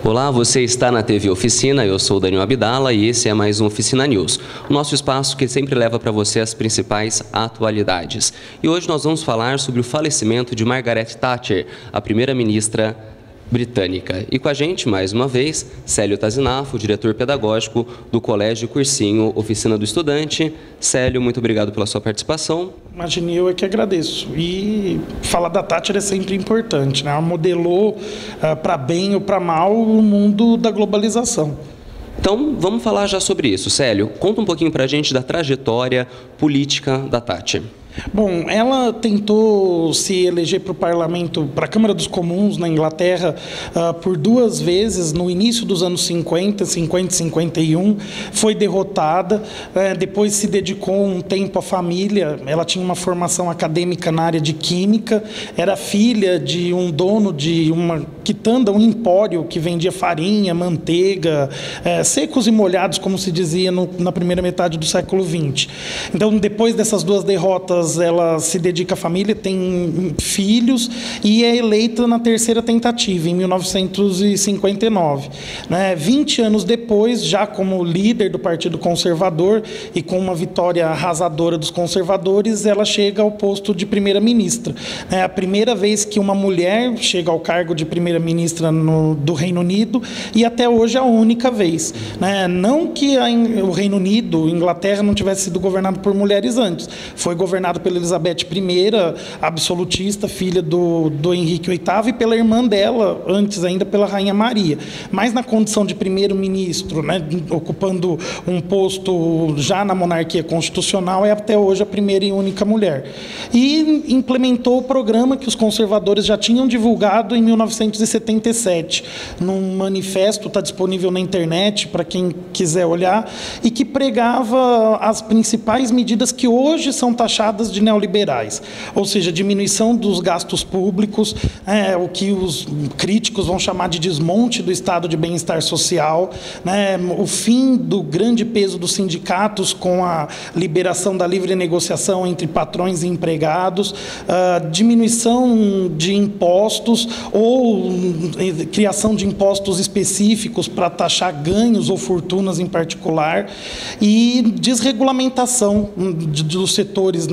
Olá, você está na TV Oficina, eu sou o Daniel Abdala e esse é mais um Oficina News, o nosso espaço que sempre leva para você as principais atualidades. E hoje nós vamos falar sobre o falecimento de Margaret Thatcher, a primeira-ministra britânica. E com a gente, mais uma vez, Célio Tazinafo, diretor pedagógico do Colégio Cursinho Oficina do Estudante. Célio, muito obrigado pela sua participação. Imagine, eu é que agradeço. E falar da Thatcher é sempre importante, né? Ela modelou, para bem ou para mal, o mundo da globalização. Então, vamos falar já sobre isso. Célio, conta um pouquinho para a gente da trajetória política da Thatcher. Bom, ela tentou se eleger para o parlamento, para a Câmara dos Comuns na Inglaterra, por duas vezes, no início dos anos 50 e 51, foi derrotada, depois se dedicou um tempo à família. Ela tinha uma formação acadêmica na área de química, era filha de um dono de uma quitanda, um empório que vendia farinha, manteiga, secos e molhados, como se dizia na primeira metade do século XX. Então, depois dessas duas derrotas, ela se dedica à família, tem filhos e é eleita na terceira tentativa, em 1959. 20 anos depois, já como líder do Partido Conservador e com uma vitória arrasadora dos conservadores, ela chega ao posto de primeira-ministra. É a primeira vez que uma mulher chega ao cargo de primeira-ministra do Reino Unido e até hoje é a única vez. Não que o Reino Unido, Inglaterra, não tivesse sido governado por mulheres antes. Foi governado pela Elizabeth I, absolutista, filha do Henrique VIII, e pela irmã dela, antes ainda pela Rainha Maria. Mas na condição de primeiro-ministro, ocupando um posto já na monarquia constitucional, é até hoje a primeira e única mulher. E implementou o programa que os conservadores já tinham divulgado em 1977, num manifesto, está disponível na internet para quem quiser olhar, e que pregava as principais medidas que hoje são taxadas de neoliberais, ou seja, diminuição dos gastos públicos, o que os críticos vão chamar de desmonte do estado de bem-estar social, o fim do grande peso dos sindicatos com a liberação da livre negociação entre patrões e empregados, diminuição de impostos ou criação de impostos específicos para taxar ganhos ou fortunas em particular e desregulamentação dos setores,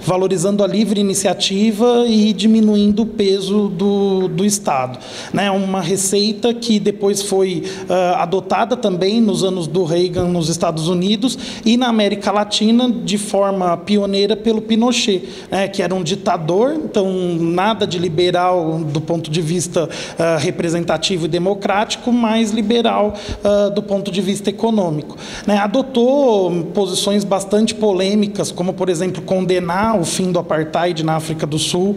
valorizando a livre iniciativa e diminuindo o peso do Estado. Uma receita que depois foi adotada também nos anos do Reagan nos Estados Unidos e na América Latina de forma pioneira pelo Pinochet, que era um ditador, então nada de liberal do ponto de vista representativo e democrático, mas liberal do ponto de vista econômico. Adotou posições bastante polêmicas, como, por exemplo, condenar o fim do apartheid na África do Sul,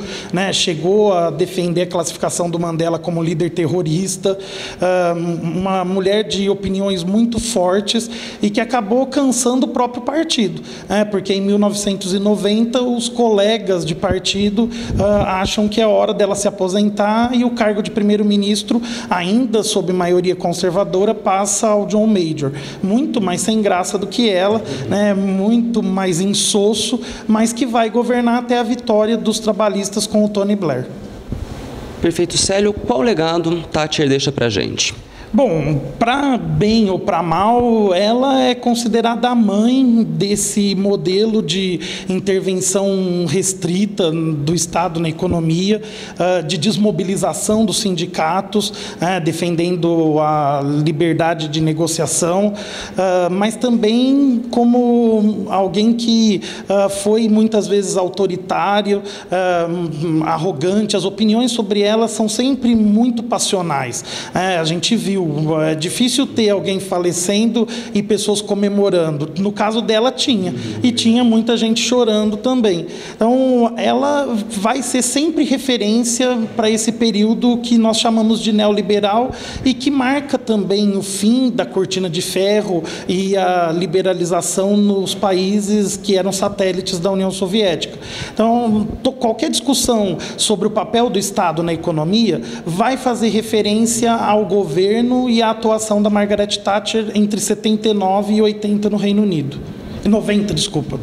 chegou a defender a classificação do Mandela como líder terrorista, uma mulher de opiniões muito fortes e que acabou cansando o próprio partido, porque em 1990 os colegas de partido acham que é hora dela se aposentar e o cargo de primeiro-ministro, ainda sob maioria conservadora, passa ao John Major, muito mais sem graça do que ela, muito mais insosso, mas que vai governar até a vitória dos trabalhistas com o Tony Blair. Perfeito, Célio. Qual legado Thatcher deixa para a gente? Bom, para bem ou para mal, ela é considerada a mãe desse modelo de intervenção restrita do Estado na economia, de desmobilização dos sindicatos, defendendo a liberdade de negociação, mas também como alguém que foi muitas vezes autoritário, arrogante. As opiniões sobre ela são sempre muito passionais. A gente viu. É difícil ter alguém falecendo e pessoas comemorando. No caso dela, tinha. E tinha muita gente chorando também. Então, ela vai ser sempre referência para esse período que nós chamamos de neoliberal e que marca também o fim da cortina de ferro e a liberalização nos países que eram satélites da União Soviética. Então, qualquer discussão sobre o papel do Estado na economia vai fazer referência ao governo e a atuação da Margaret Thatcher entre 79 e 80 no Reino Unido. 90, desculpa.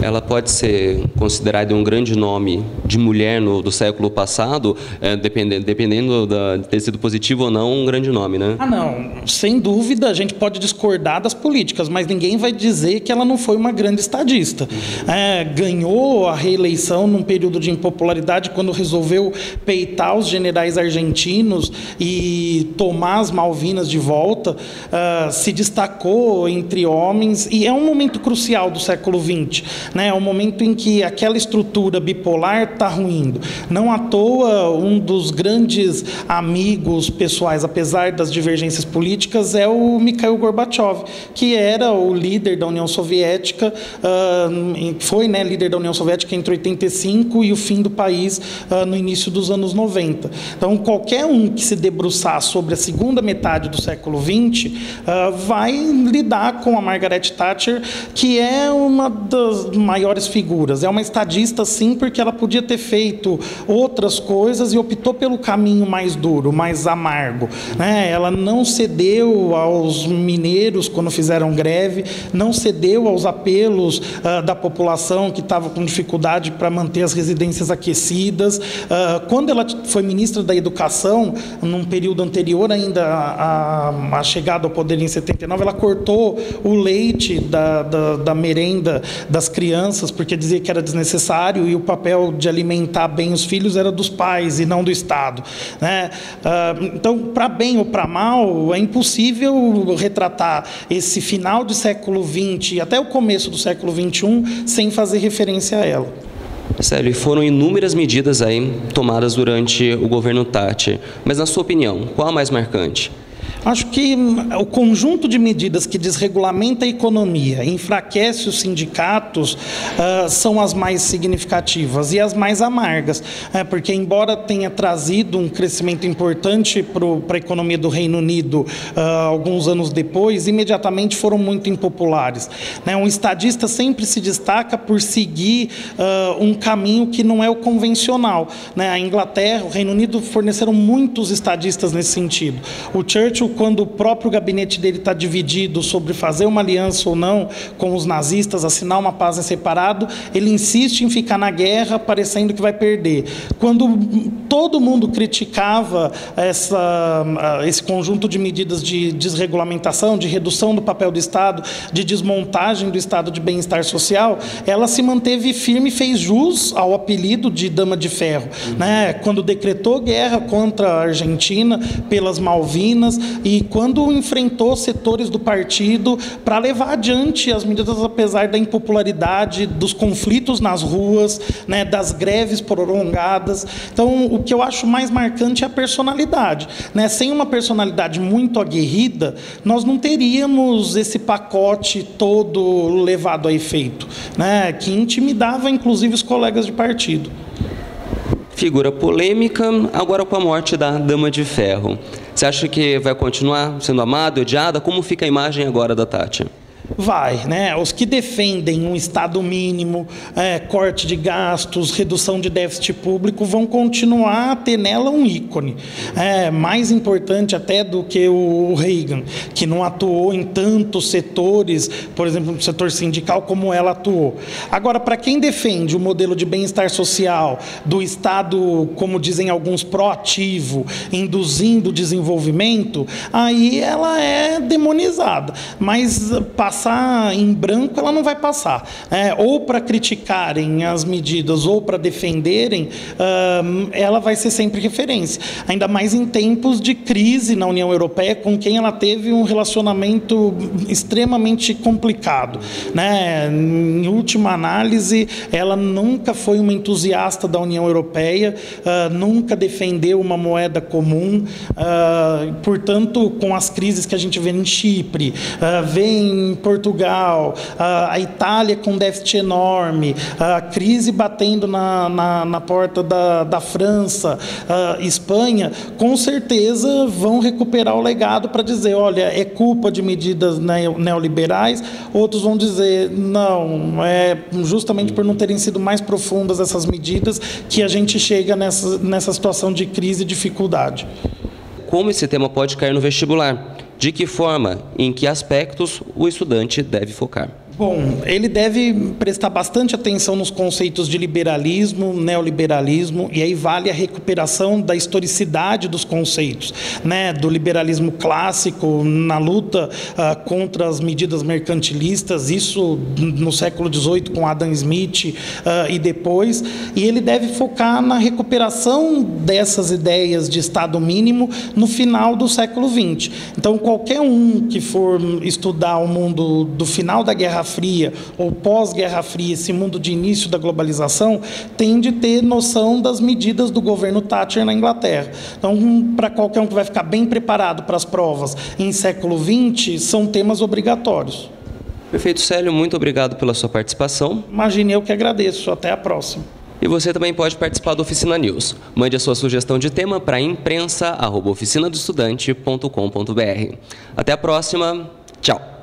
Ela pode ser considerada um grande nome de mulher do século passado, dependendo de ter sido positivo ou não, um grande nome, né? Ah, não. Sem dúvida, a gente pode discordar das políticas, mas ninguém vai dizer que ela não foi uma grande estadista. Ganhou a reeleição num período de impopularidade, quando resolveu peitar os generais argentinos e tomar as Malvinas de volta, se destacou entre homens, e é um momento crucial do século XX. É um momento em que aquela estrutura bipolar está ruindo. Não à toa, um dos grandes amigos pessoais, apesar das divergências políticas, é o Mikhail Gorbachev, que era o líder da União Soviética, foi líder da União Soviética entre 85 e o fim do país no início dos anos 90. Então, qualquer um que se debruçar sobre a segunda metade do século XX vai lidar com a Margaret Thatcher, que é uma das maiores figuras. É uma estadista, sim, porque ela podia ter feito outras coisas e optou pelo caminho mais duro, mais amargo. Ela não cedeu aos mineiros quando fizeram greve, não cedeu aos apelos da população que estava com dificuldade para manter as residências aquecidas. Quando ela foi ministra da Educação, num período anterior ainda à chegada ao poder em 79, ela cortou o leite da merenda das crianças, porque dizia que era desnecessário e o papel de alimentar bem os filhos era dos pais e não do Estado. Então, para bem ou para mal, é impossível retratar esse final do século XX e até o começo do século XXI sem fazer referência a ela. Célio, foram inúmeras medidas aí tomadas durante o governo Thatcher, mas na sua opinião, qual a mais marcante? Acho que o conjunto de medidas que desregulamenta a economia, enfraquece os sindicatos, são as mais significativas e as mais amargas, porque embora tenha trazido um crescimento importante para a economia do Reino Unido alguns anos depois, imediatamente foram muito impopulares. Um estadista sempre se destaca por seguir um caminho que não é o convencional. A Inglaterra, o Reino Unido forneceram muitos estadistas nesse sentido. O Churchill, quando o próprio gabinete dele está dividido sobre fazer uma aliança ou não com os nazistas, assinar uma paz em separado, ele insiste em ficar na guerra, parecendo que vai perder. Quando todo mundo criticava esse conjunto de medidas de desregulamentação, de redução do papel do Estado, de desmontagem do Estado de bem-estar social, ela se manteve firme e fez jus ao apelido de Dama de Ferro. Quando decretou guerra contra a Argentina pelas Malvinas, e quando enfrentou setores do partido para levar adiante as medidas, apesar da impopularidade, dos conflitos nas ruas, das greves prolongadas. Então, o que eu acho mais marcante é a personalidade. Sem uma personalidade muito aguerrida, nós não teríamos esse pacote todo levado a efeito, que intimidava, inclusive, os colegas de partido. Figura polêmica, agora com a morte da Dama de Ferro. Você acha que vai continuar sendo amada, odiada? Como fica a imagem agora da Thatcher? Vai, Os que defendem um Estado mínimo, corte de gastos, redução de déficit público, vão continuar a ter nela um ícone. Mais importante até do que o Reagan, que não atuou em tantos setores, por exemplo, no setor sindical, como ela atuou. Agora, para quem defende o modelo de bem-estar social do Estado, como dizem alguns, proativo, induzindo o desenvolvimento, aí ela é demonizada. Mas passar em branco, ela não vai passar. Ou para criticarem as medidas ou para defenderem, ela vai ser sempre referência. Ainda mais em tempos de crise na União Europeia, com quem ela teve um relacionamento extremamente complicado. Em última análise, ela nunca foi uma entusiasta da União Europeia, nunca defendeu uma moeda comum. Portanto, com as crises que a gente vê em Chipre, vê em Portugal, a Itália com déficit enorme, a crise batendo na porta da França, Espanha, com certeza vão recuperar o legado para dizer, olha, é culpa de medidas neoliberais. Outros vão dizer, não, é justamente por não terem sido mais profundas essas medidas que a gente chega nessa situação de crise e dificuldade. Como esse tema pode cair no vestibular? De que forma, em que aspectos o estudante deve focar? Bom, ele deve prestar bastante atenção nos conceitos de liberalismo, neoliberalismo, e aí vale a recuperação da historicidade dos conceitos, né? Do liberalismo clássico na luta contra as medidas mercantilistas, isso no século XVIII com Adam Smith e depois, e ele deve focar na recuperação dessas ideias de Estado mínimo no final do século XX. Então, qualquer um que for estudar o mundo do final da Guerra Fria ou pós-Guerra Fria, esse mundo de início da globalização, tem de ter noção das medidas do governo Thatcher na Inglaterra. Então, para qualquer um que vai ficar bem preparado para as provas em século XX, são temas obrigatórios. Prefeito Célio, muito obrigado pela sua participação. Imagine, eu que agradeço. Até a próxima. E você também pode participar do Oficina News. Mande a sua sugestão de tema para imprensa@oficinadoestudante.com.br. Até a próxima. Tchau.